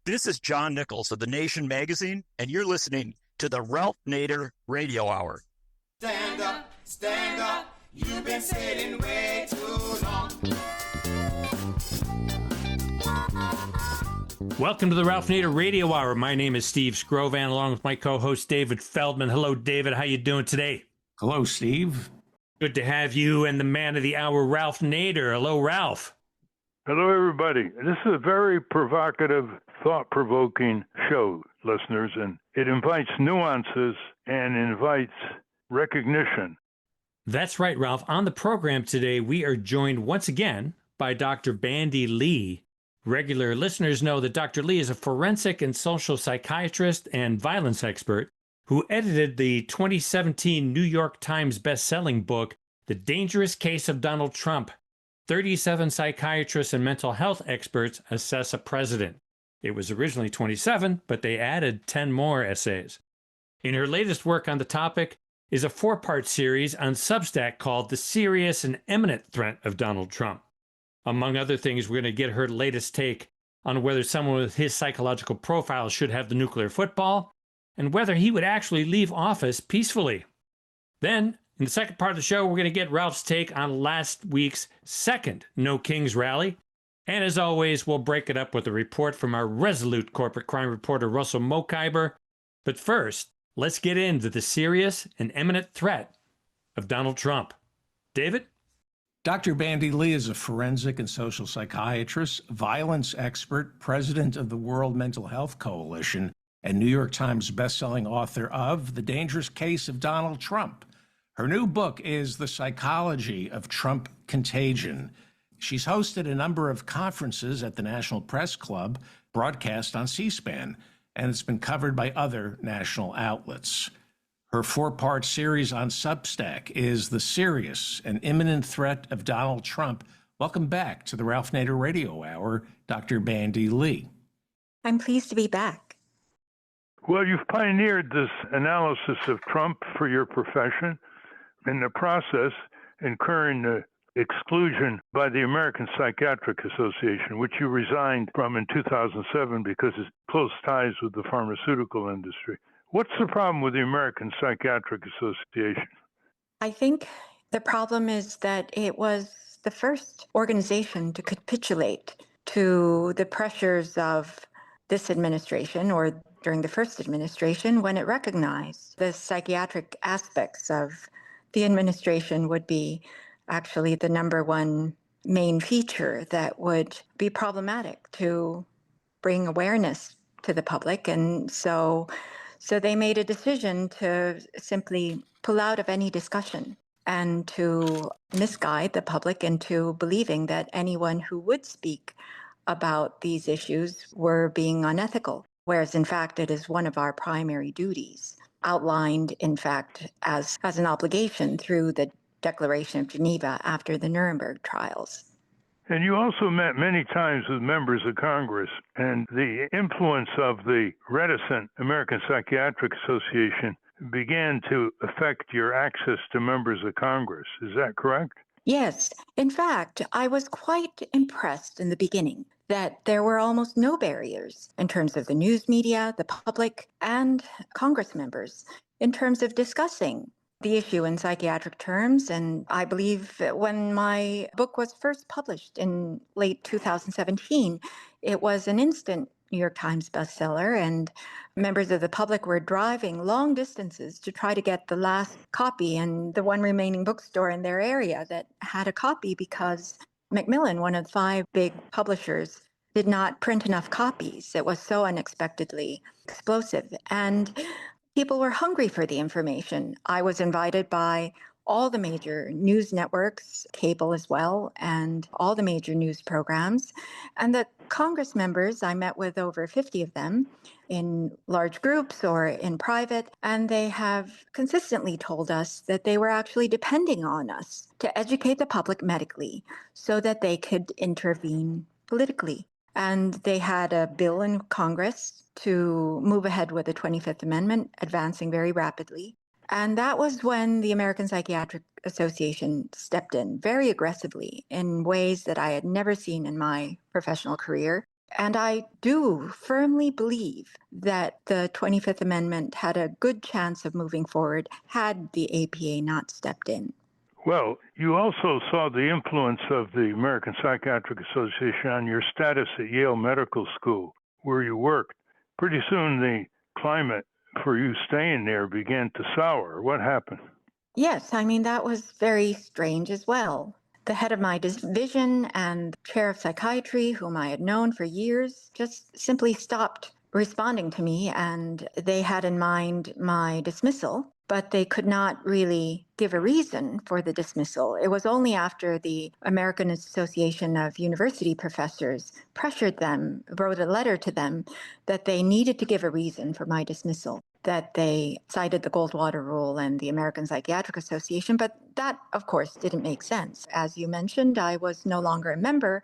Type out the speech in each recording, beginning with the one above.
This is John Nichols of The Nation magazine, and you're listening to the Ralph Nader Radio Hour. Stand up, you've been sitting way too long. Welcome to the Ralph Nader Radio Hour. My name is Steve Scrovan, along with my co-host David Feldman. Hello, David. How you doing today? Hello, Steve. Good to have you and the man of the hour, Ralph Nader. Hello, Ralph. Hello, everybody. This is a very provocative, thought-provoking show, listeners, and it invites nuances and invites recognition. That's right, Ralph. On the program today, we are joined once again by Dr. Bandy Lee. Regular listeners know that Dr. Lee is a forensic and social psychiatrist and violence expert who edited the 2017 New York Times bestselling book, The Dangerous Case of Donald Trump. 37 psychiatrists and mental health experts assess a president. It was originally 27, but they added 10 more essays. In her latest work on the topic is a 4-part series on Substack called The Serious and Imminent Threat of Donald Trump. Among other things, we're going to get her latest take on whether someone with his psychological profile should have the nuclear football and whether he would actually leave office peacefully. Then, in the second part of the show, we're going to get Ralph's take on last week's second No Kings rally. And as always, we'll break it up with a report from our resolute corporate crime reporter, Russell Mokhiber. But first, let's get into the serious and imminent threat of Donald Trump. David? Dr. Bandy Lee is a forensic and social psychiatrist, violence expert, president of the World Mental Health Coalition, and New York Times bestselling author of The Dangerous Case of Donald Trump. Her new book is The Psychology of Trump Contagion. She's hosted a number of conferences at the National Press Club, broadcast on C-SPAN, and it's been covered by other national outlets. Her 4-part series on Substack is The Serious and Imminent Threat of Donald Trump. Welcome back to the Ralph Nader Radio Hour, Dr. Bandy Lee. I'm pleased to be back. Well, you've pioneered this analysis of Trump for your profession, in the process incurring the exclusion by the American Psychiatric Association, which you resigned from in 2007 because of close ties with the pharmaceutical industry. What's the problem with the American Psychiatric Association? I think the problem is that it was the first organization to capitulate to the pressures of this administration, or during the first administration, when it recognized the psychiatric aspects of the administration would be actually the number one main feature that would be problematic to bring awareness to the public. And so they made a decision to simply pull out of any discussion and to misguide the public into believing that anyone who would speak about these issues were being unethical, whereas in fact it is one of our primary duties, outlined in fact as an obligation through the Declaration of Geneva after the Nuremberg trials. And you also met many times with members of Congress, and the influence of the reticent American Psychiatric Association began to affect your access to members of Congress. Is that correct? Yes. In fact, I was quite impressed in the beginning that there were almost no barriers in terms of the news media, the public, and Congress members in terms of discussing the issue in psychiatric terms. And I believe that when my book was first published in late 2017, it was an instant New York Times bestseller, and members of the public were driving long distances to try to get the last copy in the one remaining bookstore in their area that had a copy, because Macmillan, one of the 5 big publishers, did not print enough copies. It was so unexpectedly explosive. And people were hungry for the information. I was invited by all the major news networks, cable as well, and all the major news programs. And the Congress members, I met with over 50 of them in large groups or in private, and they have consistently told us that they were actually depending on us to educate the public medically so that they could intervene politically. And they had a bill in Congress to move ahead with the 25th Amendment, advancing very rapidly. And that was when the American Psychiatric Association stepped in very aggressively in ways that I had never seen in my professional career. And I do firmly believe that the 25th Amendment had a good chance of moving forward had the APA not stepped in. Well, you also saw the influence of the American Psychiatric Association on your status at Yale Medical School, where you worked. Pretty soon, the climate for you staying there began to sour. What happened? Yes, I mean, that was very strange as well. The head of my division and chair of psychiatry, whom I had known for years, just simply stopped responding to me, and they had in mind my dismissal, but they could not really give a reason for the dismissal. It was only after the American Association of University Professors pressured them, wrote a letter to them, that they needed to give a reason for my dismissal, that they cited the Goldwater Rule and the American Psychiatric Association. But that, of course, didn't make sense. As you mentioned, I was no longer a member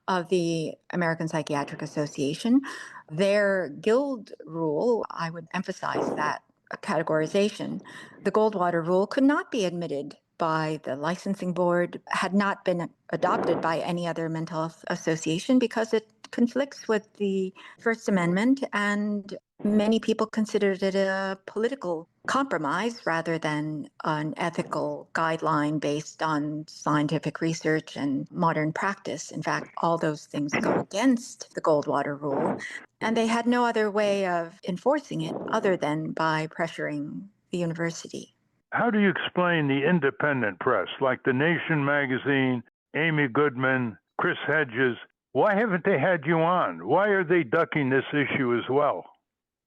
of the American Psychiatric Association. Their guild rule, I would emphasize that categorization, the Goldwater Rule could not be admitted by the licensing board, had not been adopted by any other mental health association because it conflicts with the First Amendment, and many people considered it a political compromise rather than an ethical guideline based on scientific research and modern practice. In fact, all those things go against the Goldwater Rule, and they had no other way of enforcing it other than by pressuring the university. How do you explain the independent press, like The Nation magazine, Amy Goodman, Chris Hedges? Why haven't they had you on? Why are they ducking this issue as well?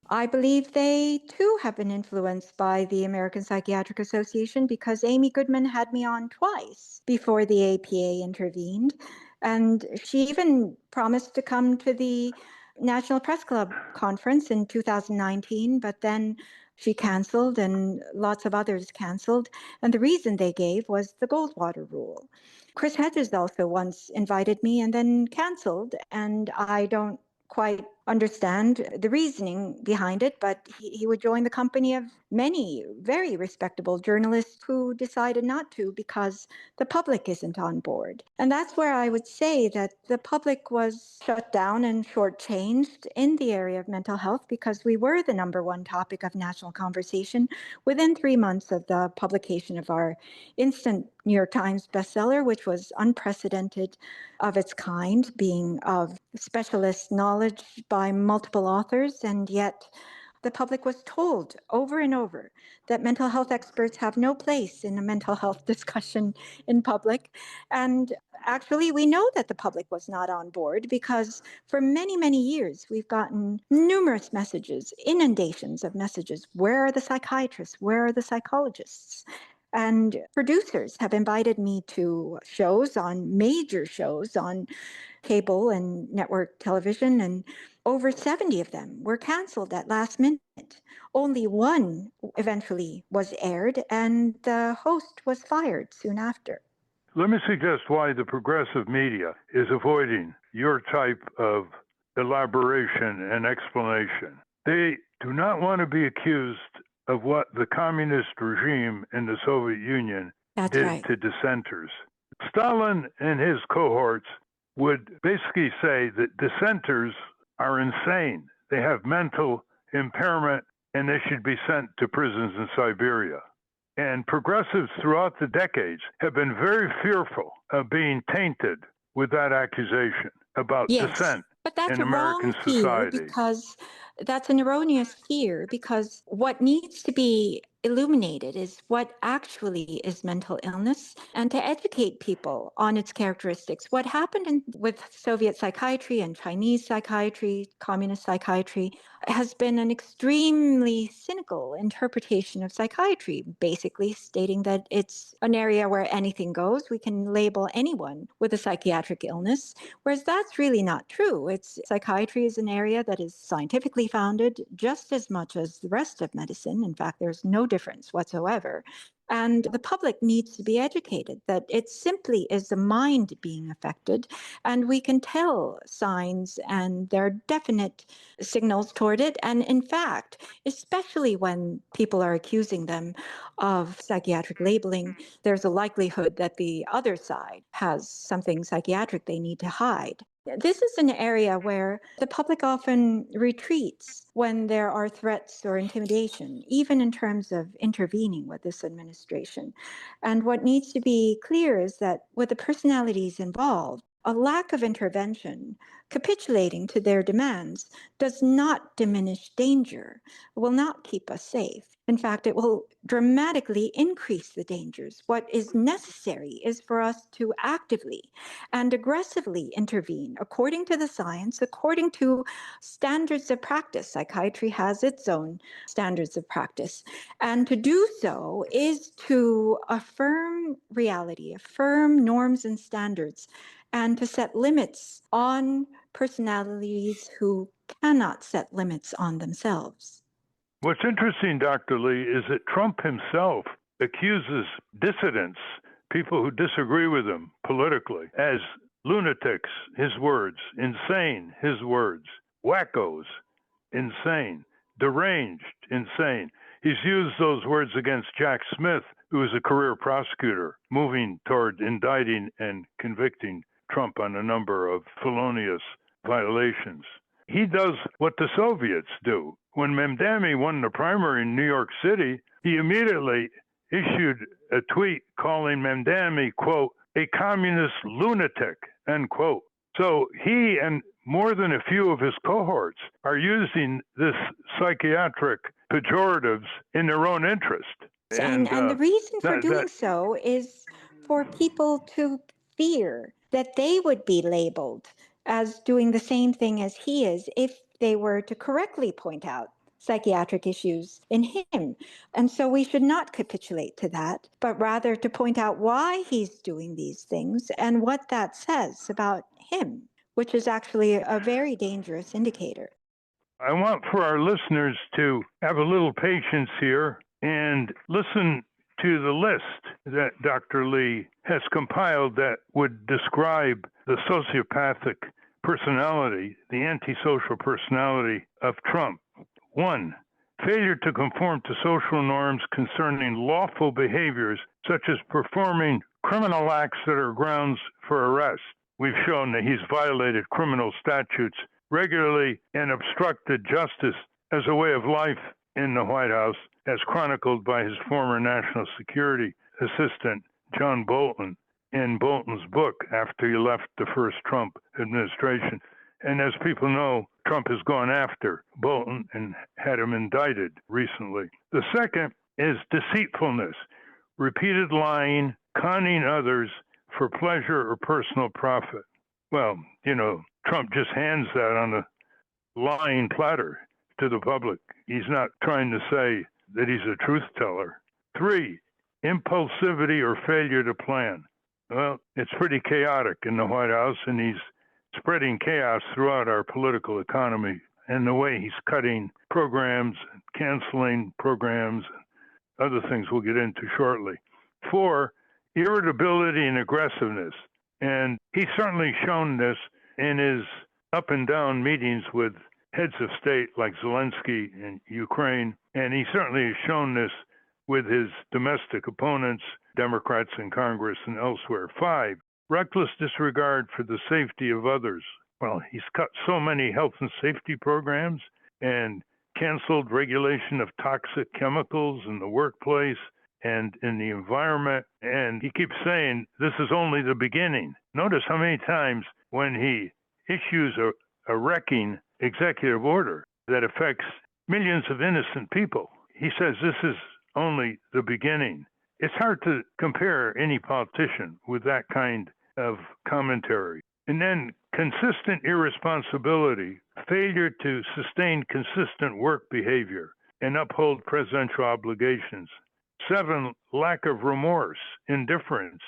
I believe they too have been influenced by the American Psychiatric Association because Amy Goodman had me on twice before the APA intervened. And she even promised to come to the National Press Club conference in 2019, but then she canceled and lots of others canceled. And the reason they gave was the Goldwater Rule. Chris Hedges also once invited me and then canceled, and I don't quite understand the reasoning behind it, but he would join the company of many very respectable journalists who decided not to because the public isn't on board. And that's where I would say that the public was shut down and shortchanged in the area of mental health because we were the number one topic of national conversation within 3 months of the publication of our instant New York Times bestseller, which was unprecedented of its kind, being of specialist knowledge by multiple authors, and yet the public was told over and over that mental health experts have no place in a mental health discussion in public. And actually, we know that the public was not on board because for many, many years, we've gotten numerous messages, inundations of messages. Where are the psychiatrists? Where are the psychologists? And producers have invited me to major shows on cable and network television, and over 70 of them were canceled at last minute. Only one eventually was aired, and the host was fired soon after. Let me suggest why the progressive media is avoiding your type of elaboration and explanation. They do not want to be accused of what the communist regime in the Soviet Union did to dissenters. Stalin and his cohorts would basically say that dissenters are insane. They have mental impairment and they should be sent to prisons in Siberia. And progressives throughout the decades have been very fearful of being tainted with that accusation about dissent in American society. Because that's an erroneous fear, because what needs to be illuminated is what actually is mental illness and to educate people on its characteristics. What happened with Soviet psychiatry and Chinese psychiatry, communist psychiatry, has been an extremely cynical interpretation of psychiatry, basically stating that it's an area where anything goes. We can label anyone with a psychiatric illness, whereas that's really not true. Psychiatry is an area that is scientifically founded just as much as the rest of medicine. In fact, there's no difference whatsoever. And the public needs to be educated that it simply is the mind being affected. And we can tell signs, and there are definite signals toward it. And in fact, especially when people are accusing them of psychiatric labeling, there's a likelihood that the other side has something psychiatric they need to hide. This is an area where the public often retreats when there are threats or intimidation, even in terms of intervening with this administration. And what needs to be clear is that with the personalities involved, a lack of intervention, capitulating to their demands, does not diminish danger, will not keep us safe. In fact, it will dramatically increase the dangers. What is necessary is for us to actively and aggressively intervene according to the science, according to standards of practice. Psychiatry has its own standards of practice. And to do so is to affirm reality, affirm norms and standards, and to set limits on personalities who cannot set limits on themselves. What's interesting, Dr. Lee, is that Trump himself accuses dissidents, people who disagree with him politically, as lunatics, his words, insane, his words, wackos, insane, deranged, insane. He's used those words against Jack Smith, who is a career prosecutor, moving toward indicting and convicting Trump on a number of felonious violations. He does what the Soviets do. When Mamdani won the primary in New York City, he immediately issued a tweet calling Mamdani, quote, a communist lunatic, end quote. So he and more than a few of his cohorts are using this psychiatric pejoratives in their own interest. And the reason for doing so is for people to fear that they would be labeled as doing the same thing as he is if they were to correctly point out psychiatric issues in him. And so we should not capitulate to that, but rather to point out why he's doing these things and what that says about him, which is actually a very dangerous indicator. I want for our listeners to have a little patience here and listen to the list that Dr. Lee has compiled that would describe the sociopathic personality, the antisocial personality of Trump. 1. Failure to conform to social norms concerning lawful behaviors, such as performing criminal acts that are grounds for arrest. We've shown that he's violated criminal statutes regularly and obstructed justice as a way of life in the White House, as chronicled by his former national security assistant, John Bolton, in Bolton's book after he left the first Trump administration. And as people know, Trump has gone after Bolton and had him indicted recently. The second is deceitfulness, repeated lying, conning others for pleasure or personal profit. Well, Trump just hands that on a lying platter to the public. He's not trying to say that he's a truth teller. 3, impulsivity or failure to plan. Well, it's pretty chaotic in the White House, and he's spreading chaos throughout our political economy and the way he's cutting programs, canceling programs, and other things we'll get into shortly. 4, irritability and aggressiveness. And he's certainly shown this in his up and down meetings with heads of state like Zelensky in Ukraine. And he certainly has shown this with his domestic opponents, Democrats in Congress and elsewhere. 5, reckless disregard for the safety of others. Well, he's cut so many health and safety programs and canceled regulation of toxic chemicals in the workplace and in the environment. And he keeps saying, this is only the beginning. Notice how many times when he issues a wrecking executive order that affects millions of innocent people, he says this is only the beginning. It's hard to compare any politician with that kind of commentary. And then consistent irresponsibility, failure to sustain consistent work behavior and uphold presidential obligations. 7, lack of remorse, indifference,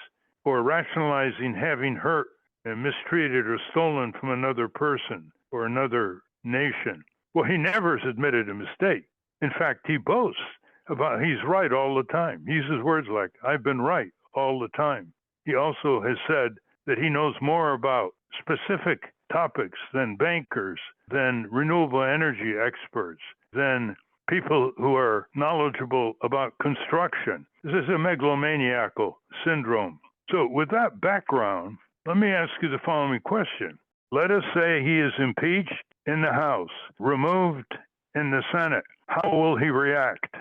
or rationalizing having hurt and mistreated or stolen from another person or another nation. Well, he never has admitted a mistake. In fact, he boasts about he's right all the time. He uses words like, I've been right all the time. He also has said that he knows more about specific topics than bankers, than renewable energy experts, than people who are knowledgeable about construction. This is a megalomaniacal syndrome. So with that background, let me ask you the following question. Let us say he is impeached in the House, removed in the Senate. How will he react?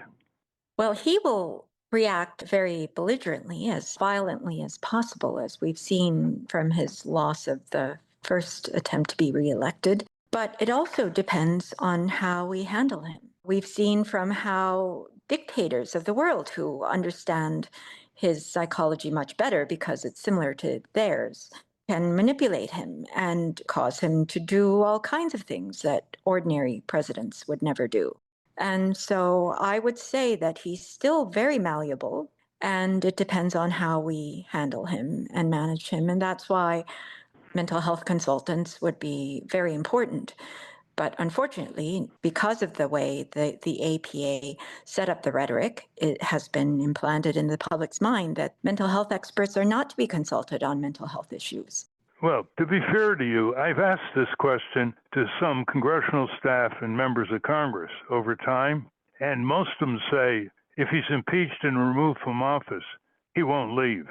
Well, he will react very belligerently, as violently as possible, as we've seen from his loss of the first attempt to be reelected. But it also depends on how we handle him. We've seen from how dictators of the world who understand his psychology much better because it's similar to theirs can manipulate him and cause him to do all kinds of things that ordinary presidents would never do. And so I would say that he's still very malleable, and it depends on how we handle him and manage him. And that's why mental health consultants would be very important. But unfortunately, because of the way the APA set up the rhetoric, it has been implanted in the public's mind that mental health experts are not to be consulted on mental health issues. Well, to be fair to you, I've asked this question to some congressional staff and members of Congress over time, and most of them say if he's impeached and removed from office, he won't leave.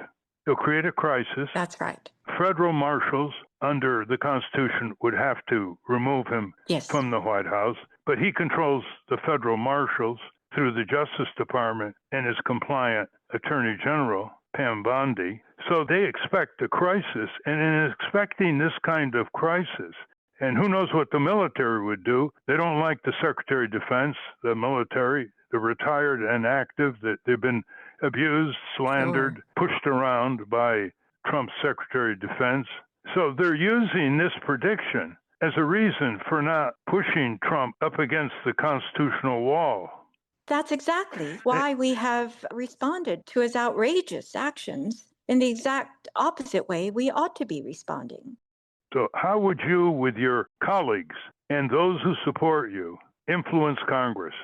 He'll create a crisis. That's right. Federal marshals under the Constitution would have to remove him from the White House, but he controls the federal marshals through the Justice Department and his compliant Attorney General, Pam Bondi. So they expect a crisis, and in expecting this kind of crisis, and who knows what the military would do, they don't like the Secretary of Defense, the military, the retired and active, that they've been abused, slandered, pushed around by Trump's Secretary of Defense. So they're using this prediction as a reason for not pushing Trump up against the constitutional wall. That's exactly why we have responded to his outrageous actions in the exact opposite way we ought to be responding. So how would you, with your colleagues and those who support you, influence Congress?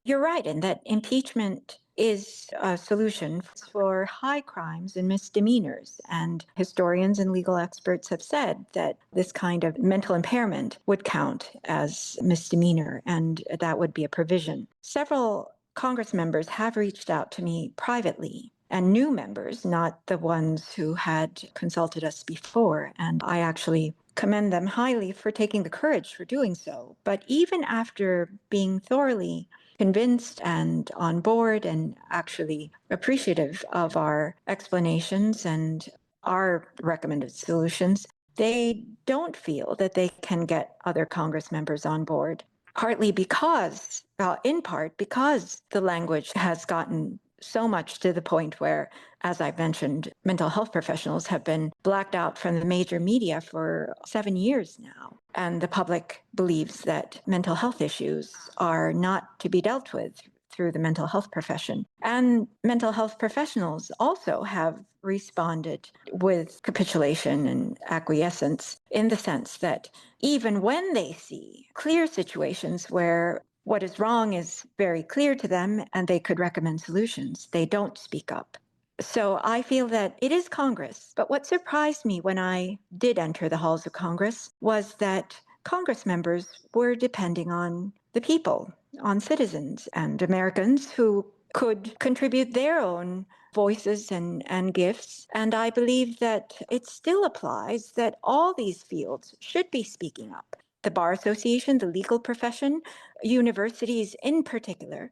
You're right in that impeachment is a solution for high crimes and misdemeanors. And historians and legal experts have said that this kind of mental impairment would count as misdemeanor, and that would be a provision. Several Congress members have reached out to me privately, and new members, not the ones who had consulted us before. And I actually commend them highly for taking the courage for doing so. But even after being thoroughly convinced and on board and actually appreciative of our explanations and our recommended solutions, they don't feel that they can get other Congress members on board, partly because, in part, because the language has gotten so much to the point where, as I mentioned, mental health professionals have been blacked out from the major media for 7 years now. And the public believes that mental health issues are not to be dealt with through the mental health profession. And mental health professionals also have responded with capitulation and acquiescence in the sense that even when they see clear situations where what is wrong is very clear to them and they could recommend solutions, they don't speak up. So I feel that it is Congress. But what surprised me when I did enter the halls of Congress was that Congress members were depending on the people, on citizens and Americans who could contribute their own voices and gifts. And I believe that it still applies that all these fields should be speaking up. The Bar Association, the legal profession, universities in particular,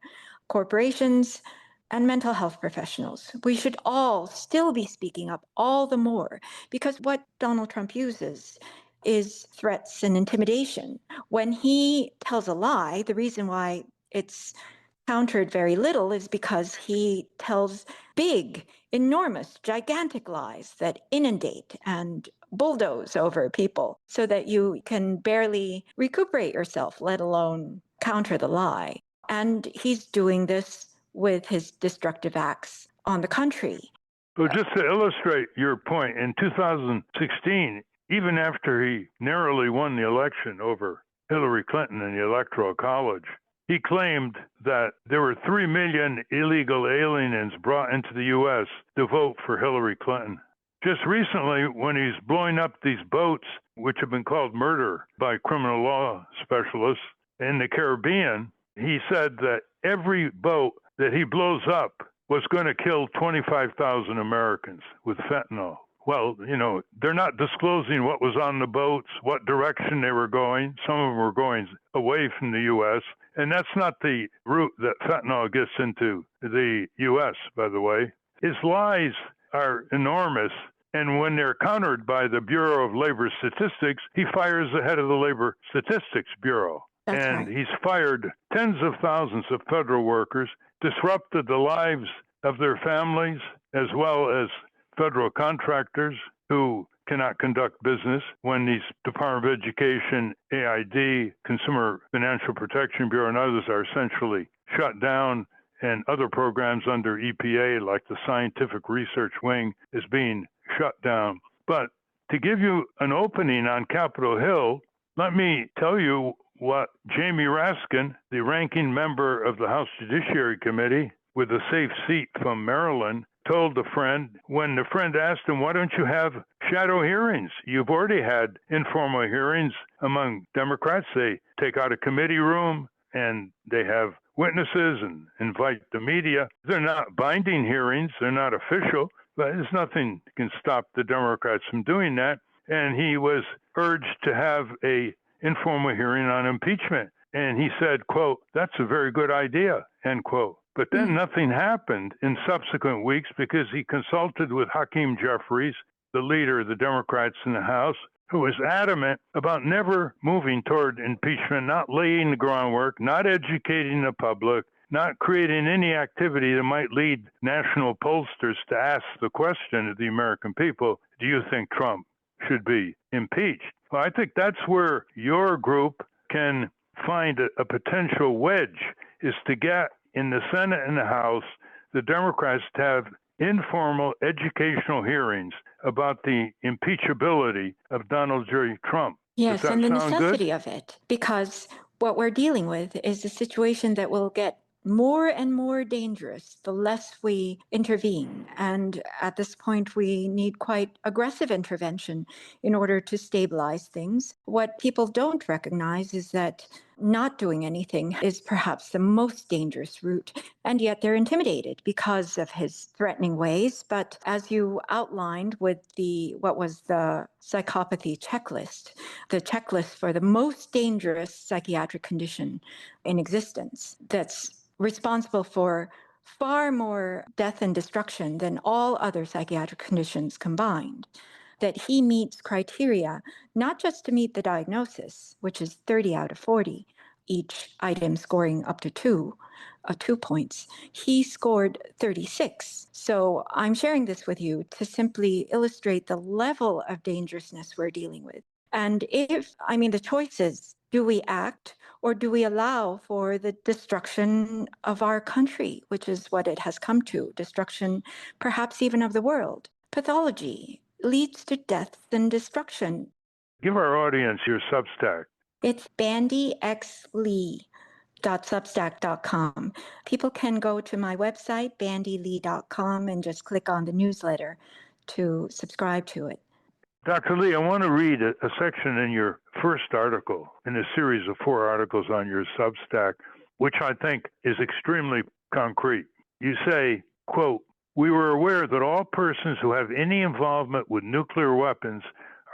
corporations, and mental health professionals. We should all still be speaking up all the more, because what Donald Trump uses is threats and intimidation. When he tells a lie, the reason why it's countered very little is because he tells big, enormous, gigantic lies that inundate and bulldoze over people so that you can barely recuperate yourself, let alone counter the lie. And he's doing this with his destructive acts on the country. Well, just to illustrate your point, in 2016, even after he narrowly won the election over Hillary Clinton in the Electoral College, he claimed that there were 3 million illegal aliens brought into the U.S. to vote for Hillary Clinton. Just recently, when he's blowing up these boats, which have been called murder by criminal law specialists in the Caribbean, he said that every boat that he blows up was going to kill 25,000 Americans with fentanyl. Well, they're not disclosing what was on the boats, what direction they were going. Some of them were going away from the U.S., and that's not the route that fentanyl gets into the U.S., by the way. His lies are enormous, and when they're countered by the Bureau of Labor Statistics, he fires the head of the Labor Statistics Bureau. That's and right. He's fired tens of thousands of federal workers, disrupted the lives of their families, as well as federal contractors who cannot conduct business when these Department of Education, AID, Consumer Financial Protection Bureau, and others are essentially shut down, and other programs under EPA, like the Scientific Research Wing, is being shut down. But to give you an opening on Capitol Hill, let me tell you what Jamie Raskin, the ranking member of the House Judiciary Committee with a safe seat from Maryland, told a friend when the friend asked him, why don't you have shadow hearings? You've already had informal hearings among Democrats. They take out a committee room and they have witnesses and invite the media. They're not binding hearings. They're not official, but there's nothing that can stop the Democrats from doing that. And he was urged to have a informal hearing on impeachment. And he said, quote, that's a very good idea, end quote. But then nothing happened in subsequent weeks because he consulted with Hakeem Jeffries, the leader of the Democrats in the House, who was adamant about never moving toward impeachment, not laying the groundwork, not educating the public, not creating any activity that might lead national pollsters to ask the question of the American people, do you think Trump should be impeached? Well, I think that's where your group can find a potential wedge, is to get in the Senate and the House, the Democrats to have informal educational hearings about the impeachability of Donald J. Trump. Yes, Does that and the sound necessity good? of it, because what we're dealing with is a situation that will get more and more dangerous the less we intervene. And at this point, we need quite aggressive intervention in order to stabilize things. What people don't recognize is that not doing anything is perhaps the most dangerous route, and yet they're intimidated because of his threatening ways. But as you outlined with what was the psychopathy checklist, the checklist for the most dangerous psychiatric condition in existence, that's responsible for far more death and destruction than all other psychiatric conditions combined, that he meets criteria not just to meet the diagnosis, which is 30 out of 40, each item scoring up to 2 points. He scored 36. So I'm sharing this with you to simply illustrate the level of dangerousness we're dealing with. And the choice is, do we act or do we allow for the destruction of our country, which is what it has come to, destruction perhaps even of the world? Pathology leads to death and destruction. Give our audience your Substack. It's bandyxlee.substack.com. People can go to my website, bandylee.com, and just click on the newsletter to subscribe to it. Dr. Lee, I want to read a section in your first article in a series of 4 articles on your Substack, which I think is extremely concrete. You say, quote, we were aware that all persons who have any involvement with nuclear weapons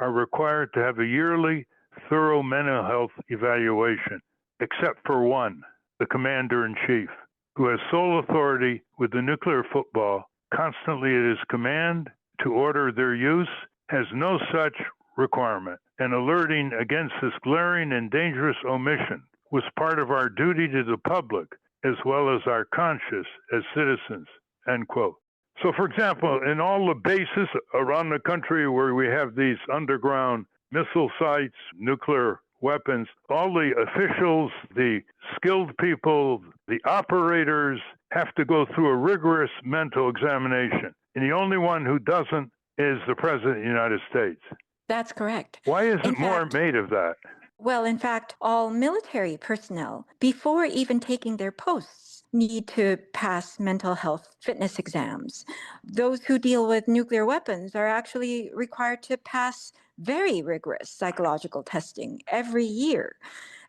are required to have a yearly thorough mental health evaluation, except for one, the commander-in-chief, who has sole authority with the nuclear football, constantly at his command to order their use, has no such requirement, and alerting against this glaring and dangerous omission was part of our duty to the public as well as our conscience as citizens, end quote. So, for example, in all the bases around the country where we have these underground missile sites, nuclear weapons, all the officials, the skilled people, the operators have to go through a rigorous mental examination. And the only one who doesn't is the President of the United States. That's correct. Why isn't In more fact, made of that? Well, in fact, all military personnel, before even taking their posts, need to pass mental health fitness exams. Those who deal with nuclear weapons are actually required to pass very rigorous psychological testing every year.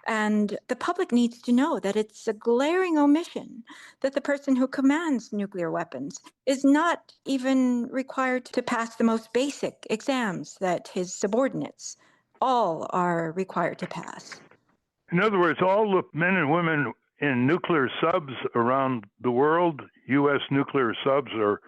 And the public needs to know that it's a glaring omission that the person who commands nuclear weapons is not even required to pass the most basic exams that his subordinates all are required to pass. In other words, all the men and women in nuclear subs around the world, U.S. nuclear subs are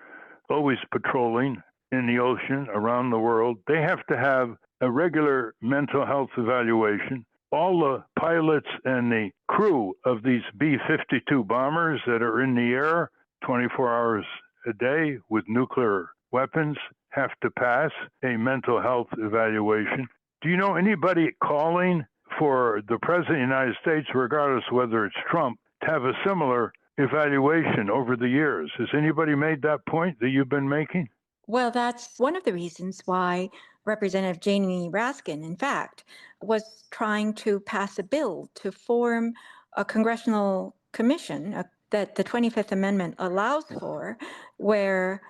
always patrolling in the ocean around the world. They have to have a regular mental health evaluation. All the pilots and the crew of these B-52 bombers that are in the air 24 hours a day with nuclear weapons have to pass a mental health evaluation. Do you know anybody calling for the President of the United States, regardless whether it's Trump, to have a similar evaluation over the years? Has anybody made that point that you've been making? Well, that's one of the reasons why Representative Janie Raskin, in fact, was trying to pass a bill to form a congressional commission that the 25th Amendment allows for, where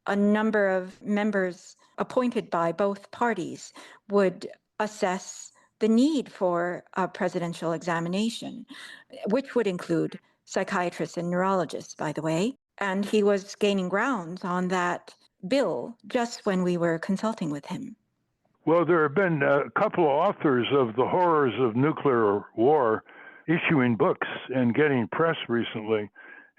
a number of members appointed by both parties would assess the need for a presidential examination, which would include psychiatrists and neurologists, by the way. And he was gaining ground on that bill just when we were consulting with him. Well, there have been a couple of authors of the horrors of nuclear war issuing books and getting press recently,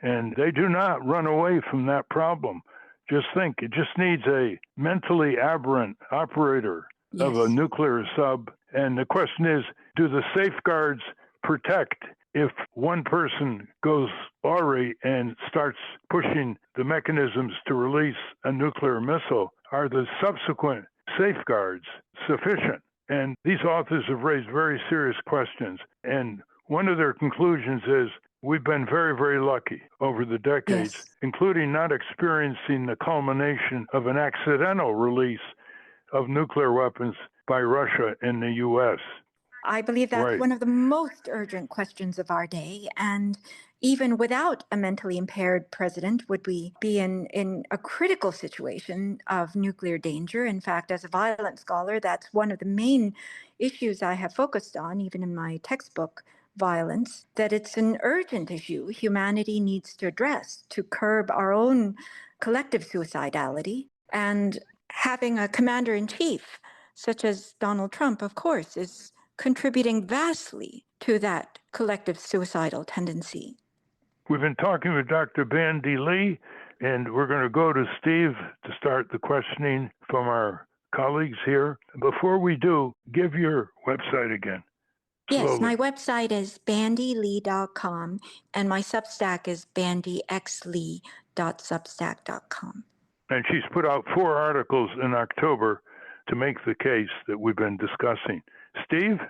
and they do not run away from that problem. Just think, it just needs a mentally aberrant operator of a nuclear sub. And the question is, do the safeguards protect if one person goes awry and starts pushing the mechanisms to release a nuclear missile? Are the subsequent safeguards sufficient? And these authors have raised very serious questions. And one of their conclusions is we've been very, very lucky over the decades, including not experiencing the culmination of an accidental release of nuclear weapons by Russia in the U.S. I believe that's one of the most urgent questions of our day. And even without a mentally impaired president, would we be in a critical situation of nuclear danger? In fact, as a violence scholar, that's one of the main issues I have focused on, even in my textbook, Violence, that it's an urgent issue humanity needs to address to curb our own collective suicidality. And having a commander-in-chief, such as Donald Trump, of course, is contributing vastly to that collective suicidal tendency. We've been talking with Dr. Bandy Lee, and we're going to go to Steve to start the questioning from our colleagues here. Before we do, give your website again. Yes, my website is bandylee.com, and my Substack is bandyxlee.substack.com. And she's put out 4 articles in October to make the case that we've been discussing. Steve?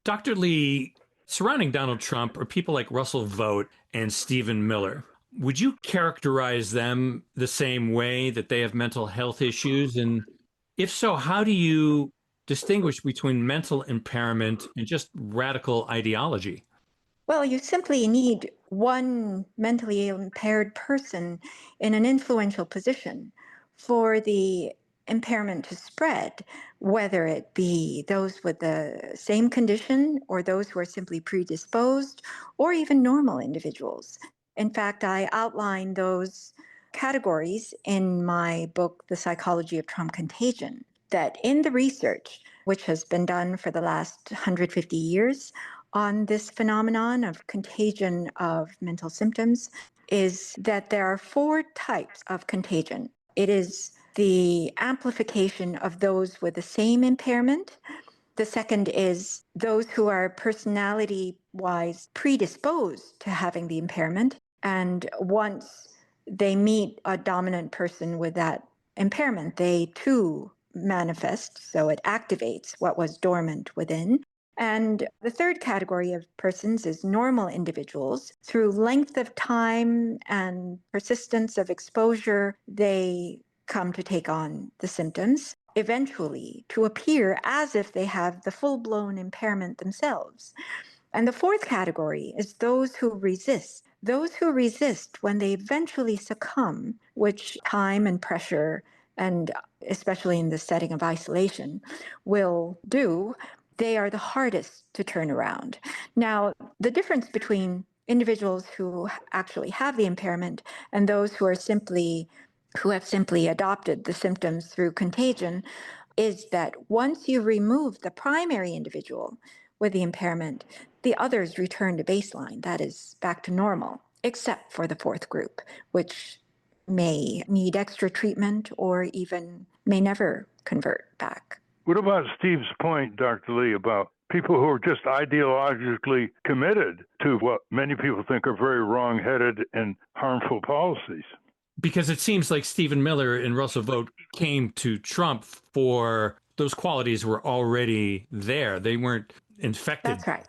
Dr. Lee, surrounding Donald Trump are people like Russell Vought and Stephen Miller. Would you characterize them the same way, that they have mental health issues? And if so, how do you distinguish between mental impairment and just radical ideology? Well, you simply need one mentally impaired person in an influential position for the impairment to spread, whether it be those with the same condition or those who are simply predisposed or even normal individuals. In fact, I outline those categories in my book, The Psychology of Trump Contagion, that in the research, which has been done for the last 150 years on this phenomenon of contagion of mental symptoms, is that there are 4 types of contagion. It is the amplification of those with the same impairment. The second is those who are personality-wise predisposed to having the impairment. And once they meet a dominant person with that impairment, they too manifest, so it activates what was dormant within. And the third category of persons is normal individuals. Through length of time and persistence of exposure, they come to take on the symptoms, eventually to appear as if they have the full-blown impairment themselves. And the fourth category is those who resist. Those who resist when they eventually succumb, which time and pressure, and especially in the setting of isolation, will do, they are the hardest to turn around. Now, the difference between individuals who actually have the impairment and those who have simply adopted the symptoms through contagion is that once you remove the primary individual with the impairment, the others return to baseline, that is, back to normal, except for the fourth group, which may need extra treatment or even may never convert back. What about Steve's point, Dr. Lee, about people who are just ideologically committed to what many people think are very wrong-headed and harmful policies? Because it seems like Stephen Miller and Russell Vogt came to Trump for those qualities were already there. They weren't infected. That's right.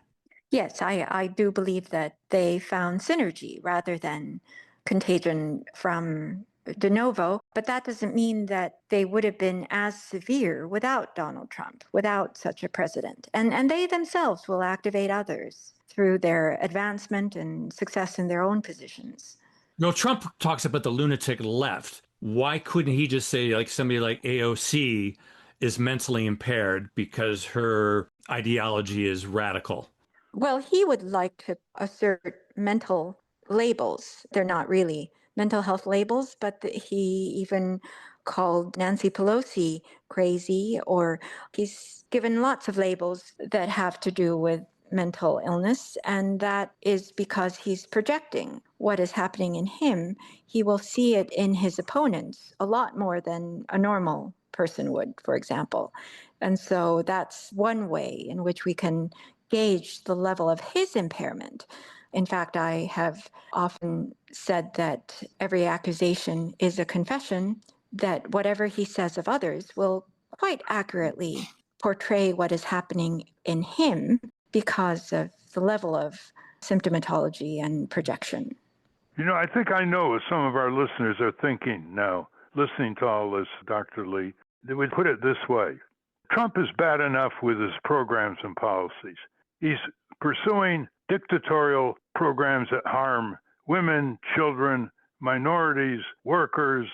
Yes, I do believe that they found synergy rather than contagion from de novo, but that doesn't mean that they would have been as severe without Donald Trump, without such a president. And they themselves will activate others through their advancement and success in their own positions. No, Trump talks about the lunatic left. Why couldn't he just say, like, somebody like AOC is mentally impaired because her ideology is radical? Well, he would like to assert mental labels. They're not really mental health labels, but he even called Nancy Pelosi crazy, or he's given lots of labels that have to do with mental illness. And that is because he's projecting what is happening in him. He will see it in his opponents a lot more than a normal person would, for example. And so that's one way in which we can gauge the level of his impairment. In fact, I have often said that every accusation is a confession, that whatever he says of others will quite accurately portray what is happening in him because of the level of symptomatology and projection. You know, I think I know what some of our listeners are thinking now, listening to all this, Dr. Lee. They would put it this way. Trump is bad enough with his programs and policies. He's pursuing dictatorial programs that harm women, children, minorities, workers,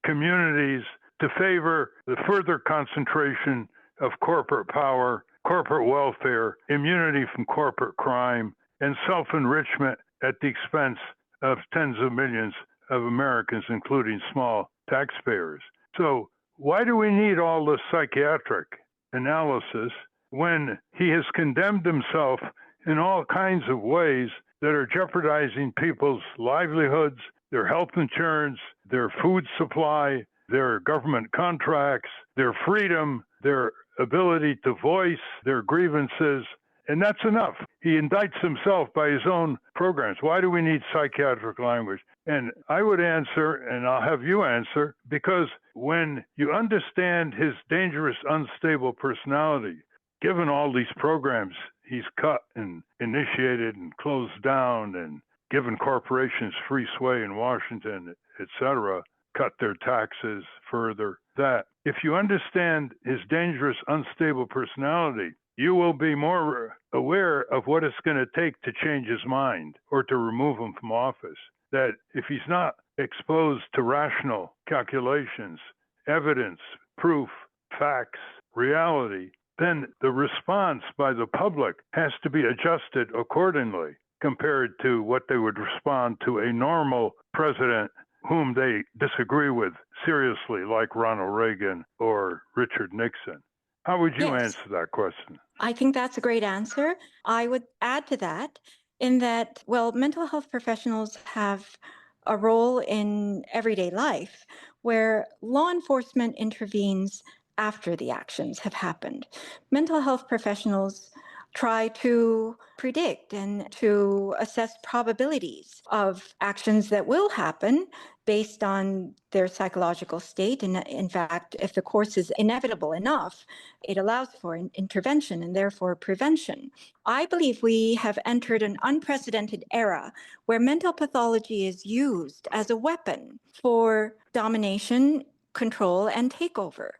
communities, to favor the further concentration of corporate power, corporate welfare, immunity from corporate crime, and self-enrichment at the expense of tens of millions of Americans, including small taxpayers. So why do we need all this psychiatric analysis when he has condemned himself in all kinds of ways that are jeopardizing people's livelihoods, their health insurance, their food supply, their government contracts, their freedom, their ability to voice their grievances? And that's enough. He indicts himself by his own programs. Why do we need psychiatric language? And I would answer, and I'll have you answer, because when you understand his dangerous, unstable personality, given all these programs he's cut and initiated and closed down and given corporations free sway in Washington, et cetera, cut their taxes further, that if you understand his dangerous, unstable personality, you will be more aware of what it's going to take to change his mind or to remove him from office. That if he's not exposed to rational calculations, evidence, proof, facts, reality, then the response by the public has to be adjusted accordingly compared to what they would respond to a normal president whom they disagree with seriously, like Ronald Reagan or Richard Nixon. How would you answer that question? I think that's a great answer. I would add to that in that, well, mental health professionals have a role in everyday life where law enforcement intervenes after the actions have happened. Mental health professionals try to predict and to assess probabilities of actions that will happen based on their psychological state. And in fact, if the course is inevitable enough, it allows for intervention and therefore prevention. I believe we have entered an unprecedented era where mental pathology is used as a weapon for domination, control, and takeover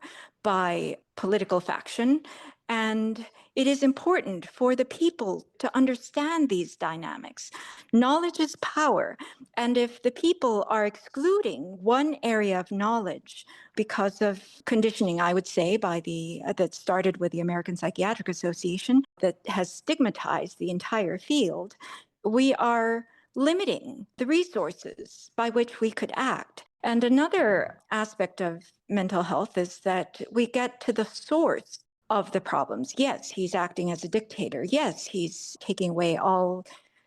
by political faction. And It is important for the people to understand these dynamics. Knowledge is power. And if the people are excluding one area of knowledge because of conditioning, I would say, that started with the American Psychiatric Association, that has stigmatized the entire field, we are limiting the resources by which we could act. And another aspect of mental health is that we get to the source of the problems. Yes, he's acting as a dictator. Yes, he's taking away all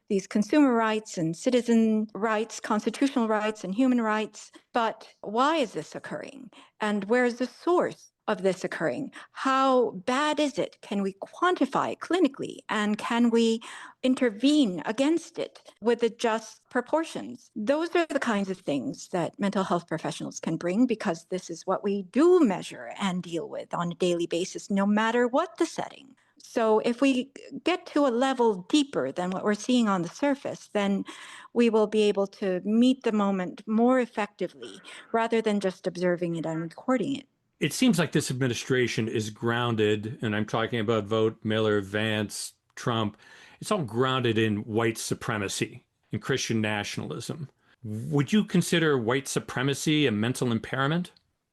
these consumer rights and citizen rights, constitutional rights and human rights. But why is this occurring? And where is the source of this occurring? How bad is it? Can we quantify it clinically? And can we intervene against it with the just proportions? Those are the kinds of things that mental health professionals can bring, because this is what we do measure and deal with on a daily basis, no matter what the setting. So if we get to a level deeper than what we're seeing on the surface, then we will be able to meet the moment more effectively rather than just observing it and recording it. It seems like this administration is grounded, and I'm talking about vote Miller, Vance, Trump. It's all grounded in white supremacy and Christian nationalism. Would you consider white supremacy a mental impairment?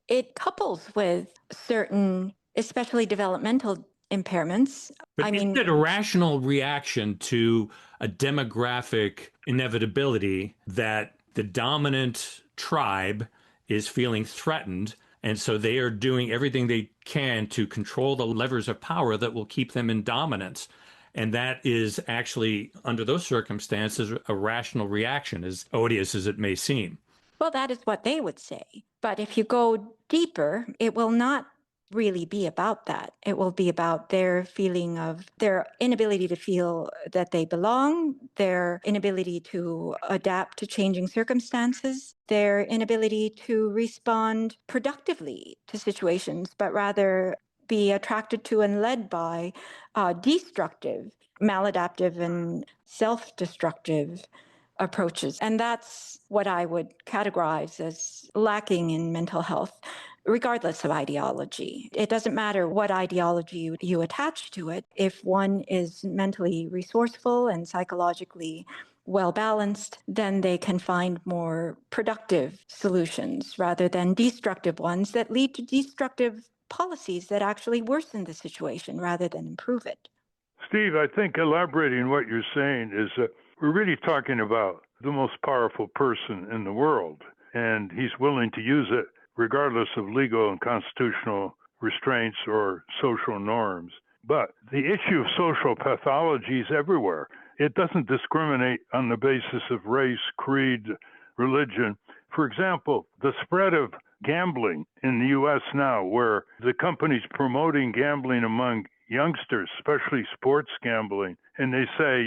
It couples with certain, especially developmental impairments. But isn't it a rational reaction to a demographic inevitability that the dominant tribe is feeling threatened, and so they are doing everything they can to control the levers of power that will keep them in dominance? And that is actually, under those circumstances, a rational reaction, as odious as it may seem. Well, that is what they would say. But if you go deeper, it will not really be about that. It will be about their feeling of their inability to feel that they belong, their inability to adapt to changing circumstances, their inability to respond productively to situations, but rather be attracted to and led by destructive, maladaptive, and self-destructive approaches. And that's what I would categorize as lacking in mental health, regardless of ideology. It doesn't matter what ideology you attach to it. If one is mentally resourceful and psychologically well-balanced, then they can find more productive solutions rather than destructive ones that lead to destructive policies that actually worsen the situation rather than improve it. Steve, I think elaborating what you're saying is that we're really talking about the most powerful person in the world, and he's willing to use it regardless of legal and constitutional restraints or social norms. But the issue of social pathology is everywhere. It doesn't discriminate on the basis of race, creed, religion. For example, the spread of gambling in the U.S. now, where the companies promoting gambling among youngsters, especially sports gambling, and they say,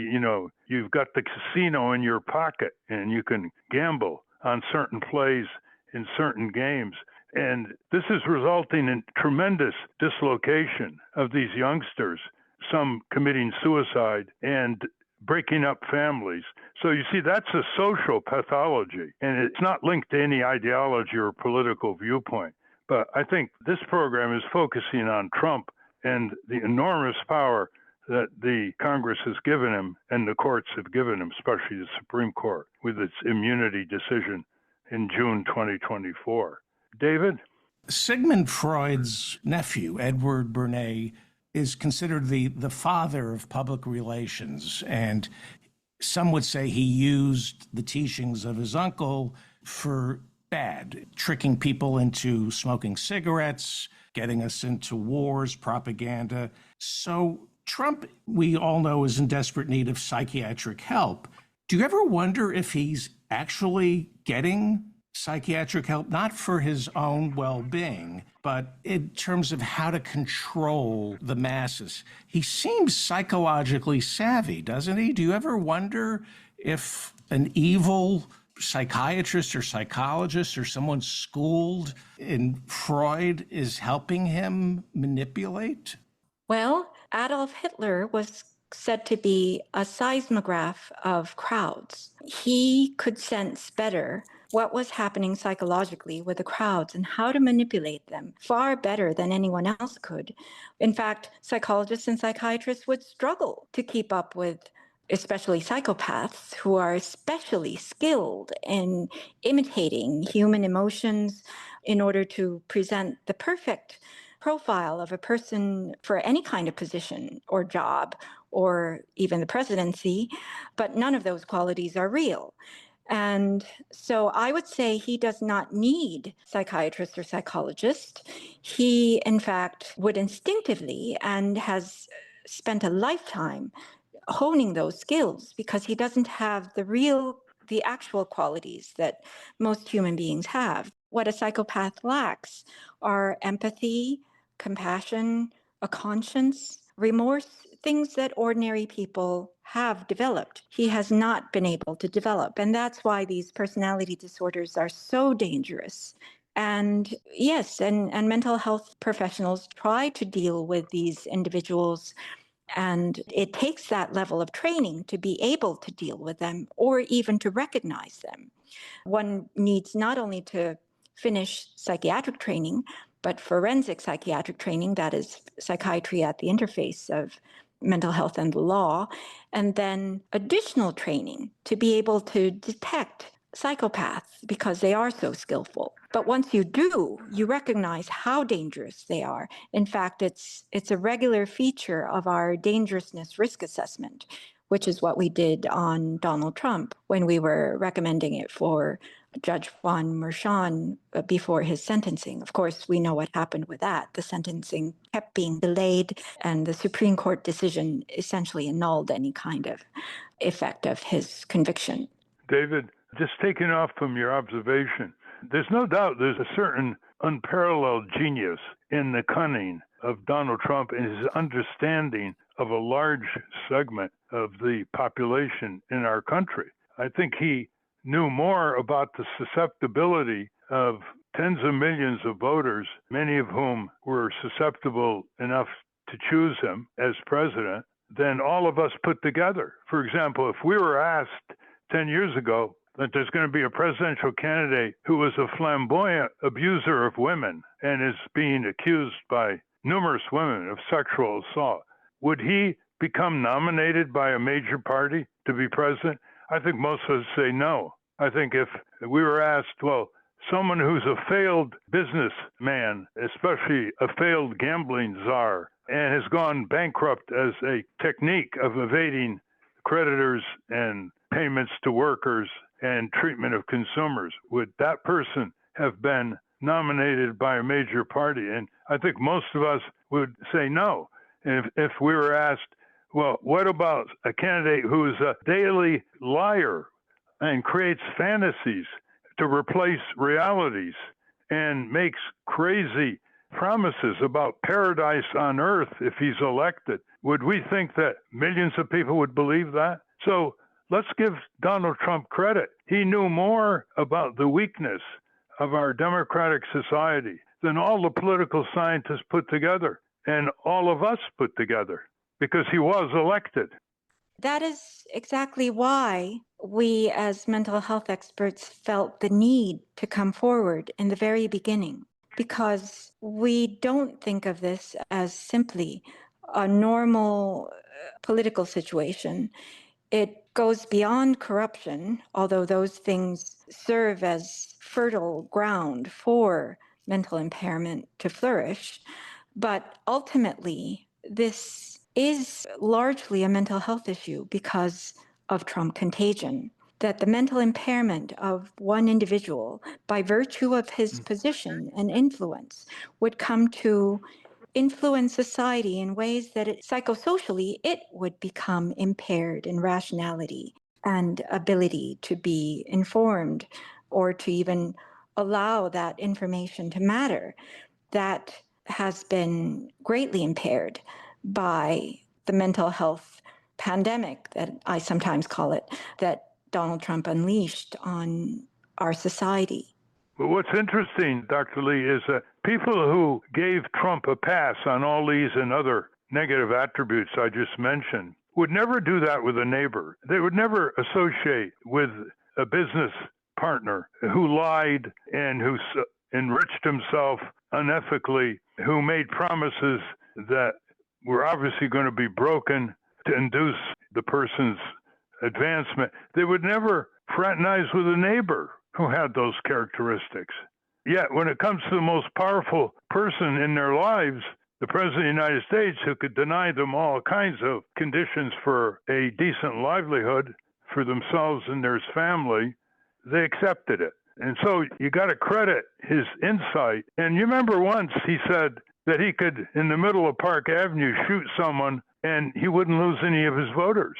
you've got the casino in your pocket and you can gamble on certain plays in certain games. And this is resulting in tremendous dislocation of these youngsters, some committing suicide and breaking up families. So you see, that's a social pathology, and it's not linked to any ideology or political viewpoint. But I think this program is focusing on Trump and the enormous power that the Congress has given him and the courts have given him, especially the Supreme Court, with its immunity decision in June 2024. David? Sigmund Freud's nephew, Edward Bernays, is considered the father of public relations. And some would say he used the teachings of his uncle for bad, tricking people into smoking cigarettes, getting us into wars, propaganda. So Trump, we all know, is in desperate need of psychiatric help. Do you ever wonder if he's actually getting psychiatric help, not for his own well-being, but in terms of how to control the masses? He seems psychologically savvy, doesn't he? Do you ever wonder if an evil psychiatrist or psychologist or someone schooled in Freud is helping him manipulate? Well, Adolf Hitler was said to be a seismograph of crowds. He could sense better what was happening psychologically with the crowds and how to manipulate them far better than anyone else could. In fact, psychologists and psychiatrists would struggle to keep up with especially psychopaths who are especially skilled in imitating human emotions in order to present the perfect profile of a person for any kind of position or job or even the presidency, but none of those qualities are real. And so I would say he does not need psychiatrists or psychologists. He, in fact, would instinctively and has spent a lifetime honing those skills because he doesn't have the actual qualities that most human beings have. What a psychopath lacks are empathy, compassion, a conscience, remorse, things that ordinary people have developed. He has not been able to develop. And that's why these personality disorders are so dangerous. And yes, and mental health professionals try to deal with these individuals, and it takes that level of training to be able to deal with them or even to recognize them. One needs not only to finish psychiatric training, but forensic psychiatric training, that is psychiatry at the interface of mental health and the law, and then additional training to be able to detect psychopaths because they are so skillful. But once you do, you recognize how dangerous they are. In fact, it's a regular feature of our dangerousness risk assessment, which is what we did on Donald Trump when we were recommending it for Judge Juan Merchan before his sentencing. Of course, we know what happened with that. The sentencing kept being delayed, and the Supreme Court decision essentially annulled any kind of effect of his conviction. David, just taking off from your observation, there's no doubt there's a certain unparalleled genius in the cunning of Donald Trump and his understanding of a large segment of the population in our country. I think he knew more about the susceptibility of tens of millions of voters, many of whom were susceptible enough to choose him as president, than all of us put together. For example, if we were asked 10 years ago that there's going to be a presidential candidate who was a flamboyant abuser of women and is being accused by numerous women of sexual assault, would he become nominated by a major party to be president? I think most of us say no. I think if we were asked, well, someone who's a failed businessman, especially a failed gambling czar, and has gone bankrupt as a technique of evading creditors and payments to workers and treatment of consumers, would that person have been nominated by a major party? And I think most of us would say no. And if we were asked, well, what about a candidate who is a daily liar and creates fantasies to replace realities and makes crazy promises about paradise on earth if he's elected, would we think that millions of people would believe that? So let's give Donald Trump credit. He knew more about the weakness of our democratic society than all the political scientists put together and all of us put together, because he was elected. That is exactly why we as mental health experts felt the need to come forward in the very beginning, because we don't think of this as simply a normal political situation. It goes beyond corruption, although those things serve as fertile ground for mental impairment to flourish. But ultimately, this is largely a mental health issue because of Trump contagion, that the mental impairment of one individual, by virtue of his position and influence, would come to influence society in ways that psychosocially it would become impaired in rationality and ability to be informed or to even allow that information to matter. That has been greatly impaired by the mental health pandemic, that I sometimes call it, that Donald Trump unleashed on our society. But what's interesting, Dr. Lee, is that people who gave Trump a pass on all these and other negative attributes I just mentioned would never do that with a neighbor. They would never associate with a business partner who lied and who enriched himself unethically, who made promises that were obviously going to be broken to induce the person's advancement. They would never fraternize with a neighbor who had those characteristics. Yet when it comes to the most powerful person in their lives, the President of the United States, who could deny them all kinds of conditions for a decent livelihood for themselves and their family, they accepted it. And so you got to credit his insight. And you remember once he said that he could, in the middle of Park Avenue, shoot someone and he wouldn't lose any of his voters.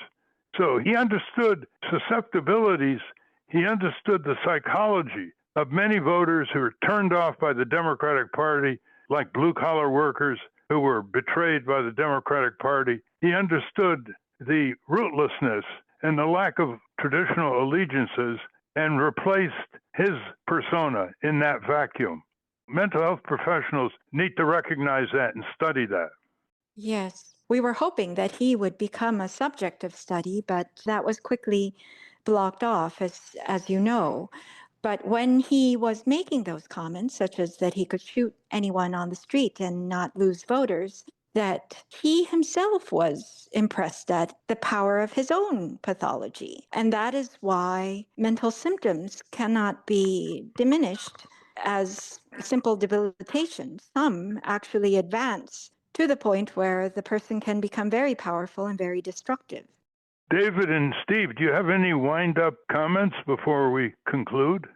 So he understood susceptibilities. He understood the psychology of many voters who were turned off by the Democratic Party, like blue-collar workers who were betrayed by the Democratic Party. He understood the rootlessness and the lack of traditional allegiances and replaced his persona in that vacuum. Mental health professionals need to recognize that and study that. Yes, we were hoping that he would become a subject of study, but that was quickly blocked off, as you know. But when he was making those comments, such as that he could shoot anyone on the street and not lose voters, that he himself was impressed at the power of his own pathology. And that is why mental symptoms cannot be diminished as simple debilitation. Some actually advance to the point where the person can become very powerful and very destructive. David and Steve, do you have any wind-up comments before we conclude?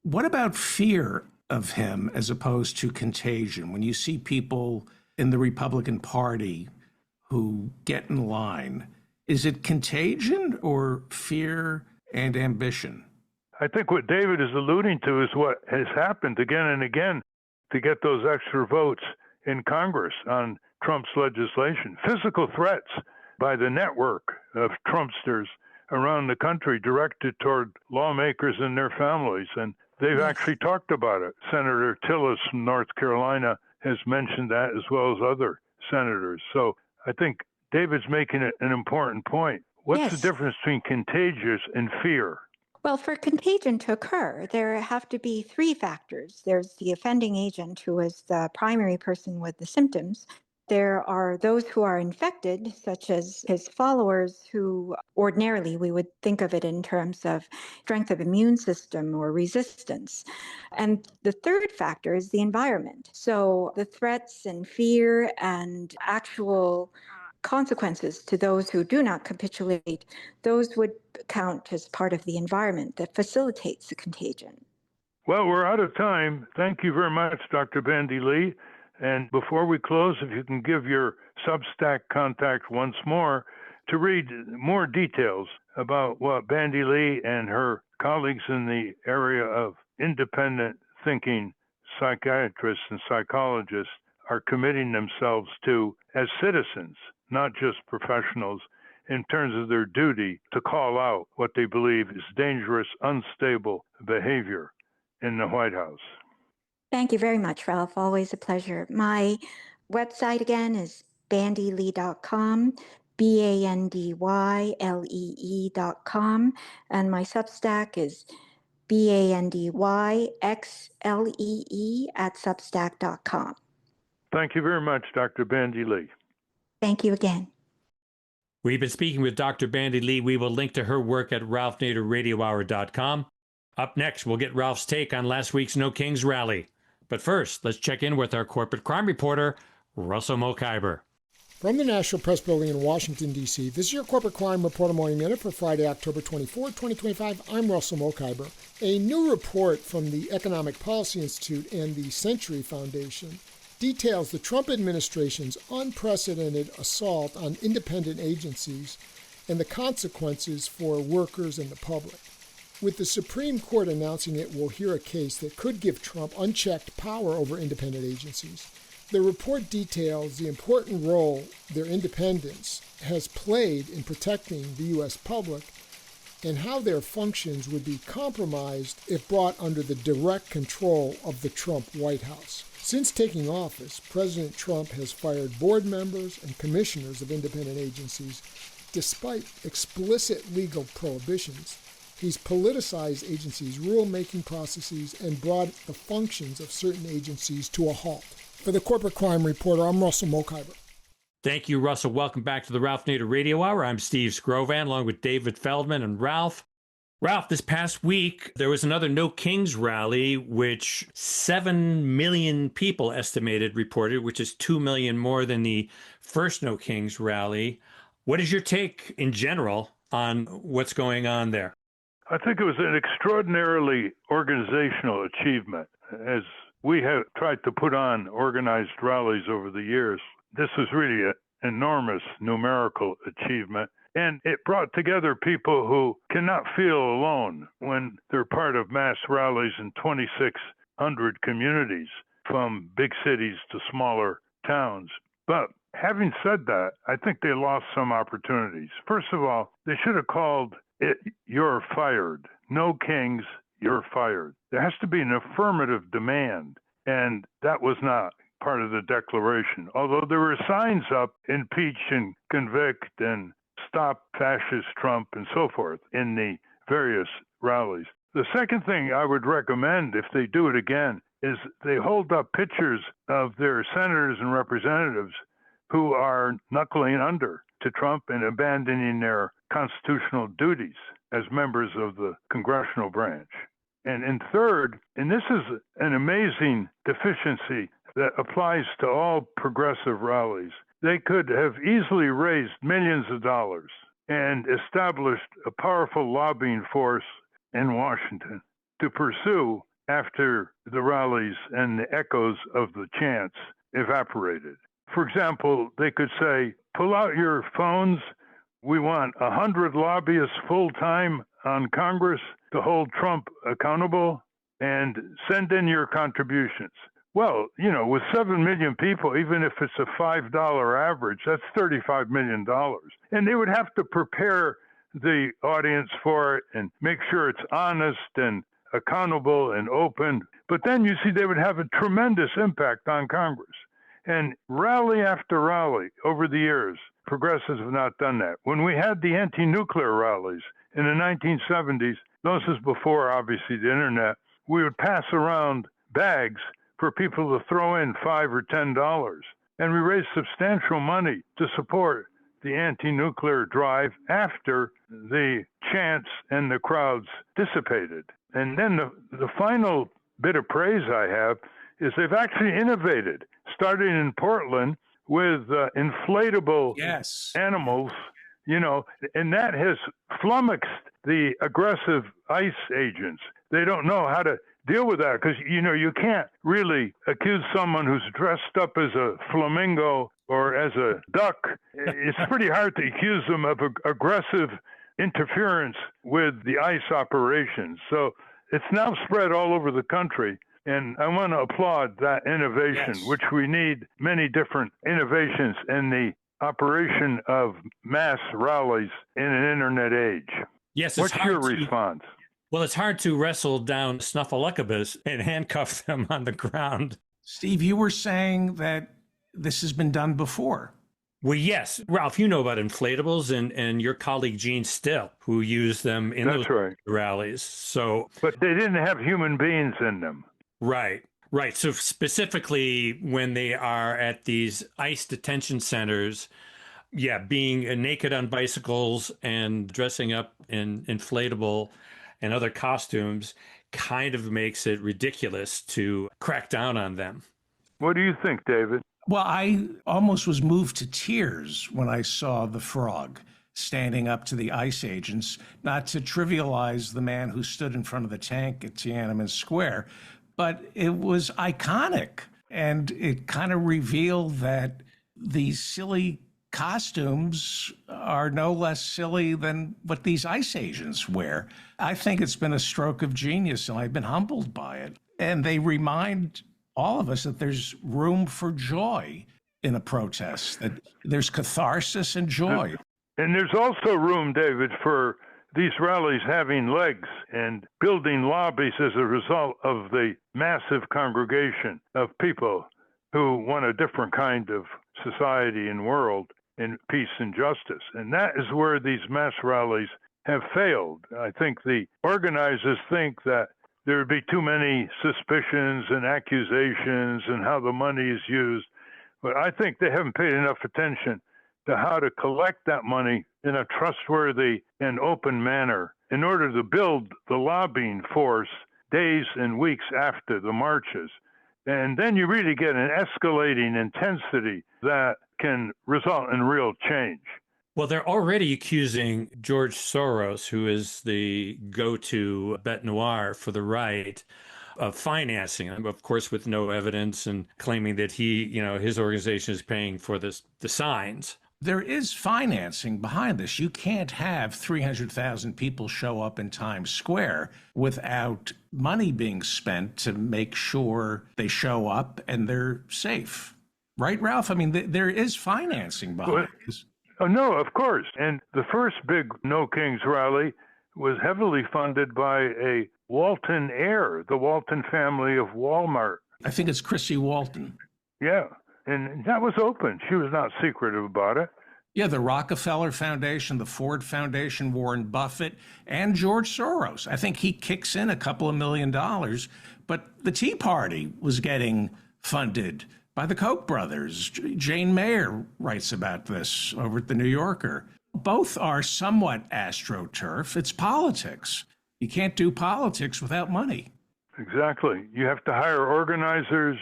What about fear of him as opposed to contagion? When you see people in the Republican Party who get in line, is it contagion or fear and ambition? I think what David is alluding to is what has happened again and again to get those extra votes in Congress on Trump's legislation. Physical threats by the network of Trumpsters around the country directed toward lawmakers and their families. And they've actually talked about it. Senator Tillis from North Carolina has mentioned that, as well as other senators. So I think David's making an important point. What's the difference between contagious and fear? Well, for contagion to occur, there have to be three factors. There's the offending agent, who is the primary person with the symptoms. There are those who are infected, such as his followers, who ordinarily we would think of it in terms of strength of immune system or resistance. And the third factor is the environment. So the threats and fear and actual consequences to those who do not capitulate, those would count as part of the environment that facilitates the contagion. Well, we're out of time. Thank you very much, Dr. Bandy Lee. And before we close, if you can give your Substack contact once more to read more details about what Bandy Lee and her colleagues in the area of independent thinking psychiatrists and psychologists are committing themselves to as citizens, not just professionals, in terms of their duty to call out what they believe is dangerous, unstable behavior in the White House. Thank you very much, Ralph. Always a pleasure. My website again is bandylee.com, BANDYLEE.com, and my Substack is BANDYXLEE@substack.com. Thank you very much, Dr. Bandy Lee. Thank you again. We've been speaking with Dr. Bandy Lee. We will link to her work at ralphnaderradiohour.com. Up next, we'll get Ralph's take on last week's No Kings rally. But first, let's check in with our corporate crime reporter, Russell Mokhiber. From the National Press Building in Washington, D.C., this is your Corporate Crime Reporter Morning Minute for Friday, October 24, 2025. I'm Russell Mokhiber. A new report from the Economic Policy Institute and the Century Foundation details the Trump administration's unprecedented assault on independent agencies and the consequences for workers and the public. With the Supreme Court announcing it will hear a case that could give Trump unchecked power over independent agencies, the report details the important role their independence has played in protecting the U.S. public and how their functions would be compromised if brought under the direct control of the Trump White House. Since taking office, President Trump has fired board members and commissioners of independent agencies, despite explicit legal prohibitions, he's politicized agencies' rule-making processes and brought the functions of certain agencies to a halt. For the Corporate Crime Reporter, I'm Russell Mokhiber. Thank you, Russell. Welcome back to the Ralph Nader Radio Hour. I'm Steve Scrovan, along with David Feldman and Ralph. Ralph, this past week, there was another No Kings rally, which 7 million people estimated reported, which is 2 million more than the first No Kings rally. What is your take in general on what's going on there? I think it was an extraordinarily organizational achievement. As we have tried to put on organized rallies over the years, this was really an enormous numerical achievement. And it brought together people who cannot feel alone when they're part of mass rallies in 2,600 communities, from big cities to smaller towns. But having said that, I think they lost some opportunities. First of all, they should have called it "You're Fired." No Kings, you're fired. There has to be an affirmative demand, and that was not part of the declaration. Although there were signs up, impeach and convict and stop fascist Trump and so forth in the various rallies. The second thing I would recommend, if they do it again, is they hold up pictures of their senators and representatives who are knuckling under to Trump and abandoning their constitutional duties as members of the congressional branch. And third, and this is an amazing deficiency that applies to all progressive rallies, they could have easily raised millions of dollars and established a powerful lobbying force in Washington to pursue after the rallies and the echoes of the chants evaporated. For example, they could say, pull out your phones. We want 100 lobbyists full-time on Congress to hold Trump accountable, and send in your contributions. Well, with 7 million people, even if it's a $5 average, that's $35 million. And they would have to prepare the audience for it and make sure it's honest and accountable and open. But then you see they would have a tremendous impact on Congress. And rally after rally over the years, progressives have not done that. When we had the anti-nuclear rallies in the 1970s, this is before, obviously, the internet, we would pass around bags for people to throw in $5 or $10. And we raised substantial money to support the anti-nuclear drive after the chants and the crowds dissipated. And then the final bit of praise I have is they've actually innovated, starting in Portland with inflatable animals, and that has flummoxed the aggressive ICE agents. They don't know how to deal with that because, you can't really accuse someone who's dressed up as a flamingo or as a duck. It's pretty hard to accuse them of aggressive interference with the ICE operations. So it's now spread all over the country. And I want to applaud that innovation, which we need many different innovations in the operation of mass rallies in an internet age. Yes, what's your response? Well, it's hard to wrestle down snuffleupagus and handcuff them on the ground. Steve, you were saying that this has been done before. Well, yes. Ralph, you know about inflatables and your colleague Gene Still, who used them in those rallies. So, but they didn't have human beings in them. Right. So specifically when they are at these ICE detention centers, being naked on bicycles and dressing up in inflatable and other costumes kind of makes it ridiculous to crack down on them. What do you think, David? Well, I almost was moved to tears when I saw the frog standing up to the ICE agents, not to trivialize the man who stood in front of the tank at Tiananmen Square, but it was iconic. And it kind of revealed that these silly costumes are no less silly than what these ICE agents wear. I think it's been a stroke of genius, and I've been humbled by it. And they remind all of us that there's room for joy in a protest, that there's catharsis and joy. And there's also room, David, for these rallies having legs and building lobbies as a result of the massive congregation of people who want a different kind of society and world. in peace and justice. And that is where these mass rallies have failed. I think the organizers think that there would be too many suspicions and accusations and how the money is used. But I think they haven't paid enough attention to how to collect that money in a trustworthy and open manner in order to build the lobbying force days and weeks after the marches. And then you really get an escalating intensity that can result in real change. Well, they're already accusing George Soros, who is the go-to bête noire for the right, of financing him, of course, with no evidence, and claiming that his organization is paying for the signs. There is financing behind this. You can't have 300,000 people show up in Times Square without money being spent to make sure they show up and they're safe. Right, Ralph? I mean, there is financing behind this. Oh, no, of course. And the first big No Kings rally was heavily funded by a Walton heir, the Walton family of Walmart. I think it's Chrissy Walton. Yeah. And that was open. She was not secretive about it. Yeah, the Rockefeller Foundation, the Ford Foundation, Warren Buffett, and George Soros. I think he kicks in a couple of $1 million. But the Tea Party was getting funded by the Koch brothers. Jane Mayer writes about this over at the New Yorker. Both are somewhat astroturf. It's politics. You can't do politics without money. Exactly. You have to hire organizers.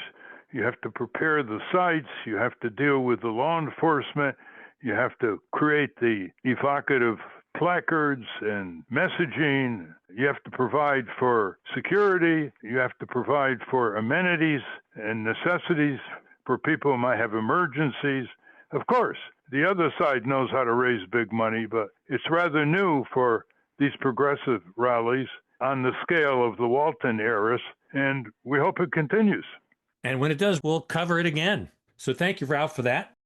You have to prepare the sites. You have to deal with the law enforcement. You have to create the evocative placards and messaging. You have to provide for security. You have to provide for amenities and necessities for people who might have emergencies. Of course, the other side knows how to raise big money, but it's rather new for these progressive rallies on the scale of the Walton heiress, and we hope it continues. And when it does, we'll cover it again. So thank you, Ralph, for that.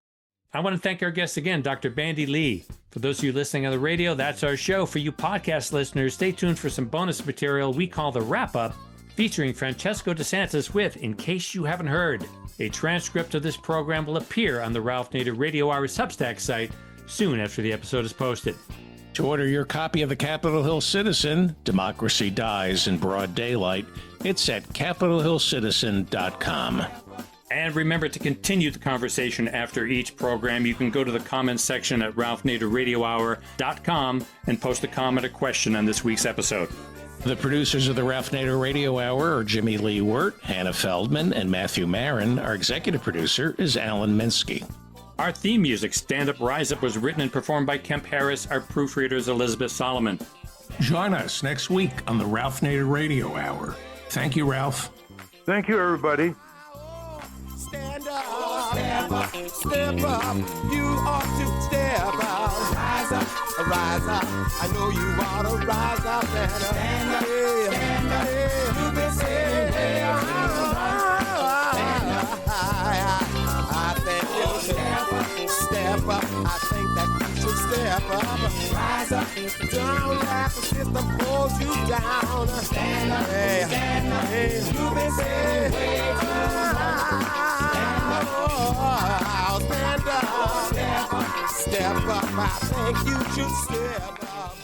I want to thank our guest again, Dr. Bandy Lee. For those of you listening on the radio, that's our show. For you podcast listeners, stay tuned for some bonus material we call the Wrap-Up, featuring Francesco DeSantis with In Case You Haven't Heard. A transcript of this program will appear on the Ralph Nader Radio Hour Substack site soon after the episode is posted. To order your copy of the Capitol Hill Citizen, Democracy Dies in Broad Daylight, it's at capitolhillcitizen.com. And remember to continue the conversation after each program. You can go to the comments section at ralphnaderradiohour.com and post a comment or question on this week's episode. The producers of the Ralph Nader Radio Hour are Jimmy Lee Wirt, Hannah Feldman, and Matthew Marin. Our executive producer is Alan Minsky. Our theme music, Stand Up, Rise Up, was written and performed by Kemp Harris. Our proofreader is Elizabeth Solomon. Join us next week on the Ralph Nader Radio Hour. Thank you, Ralph. Thank you, everybody. Stand up, step up, step up. You ought to step up. Rise up, rise up. I know you ought to rise up and stand up, stand up. You've been saying, I think you should step up. I think that you should step up. Rise up, don't let the system hold you down. Stand up, stand up. You've been saying, stand up, step up, I think you should step up.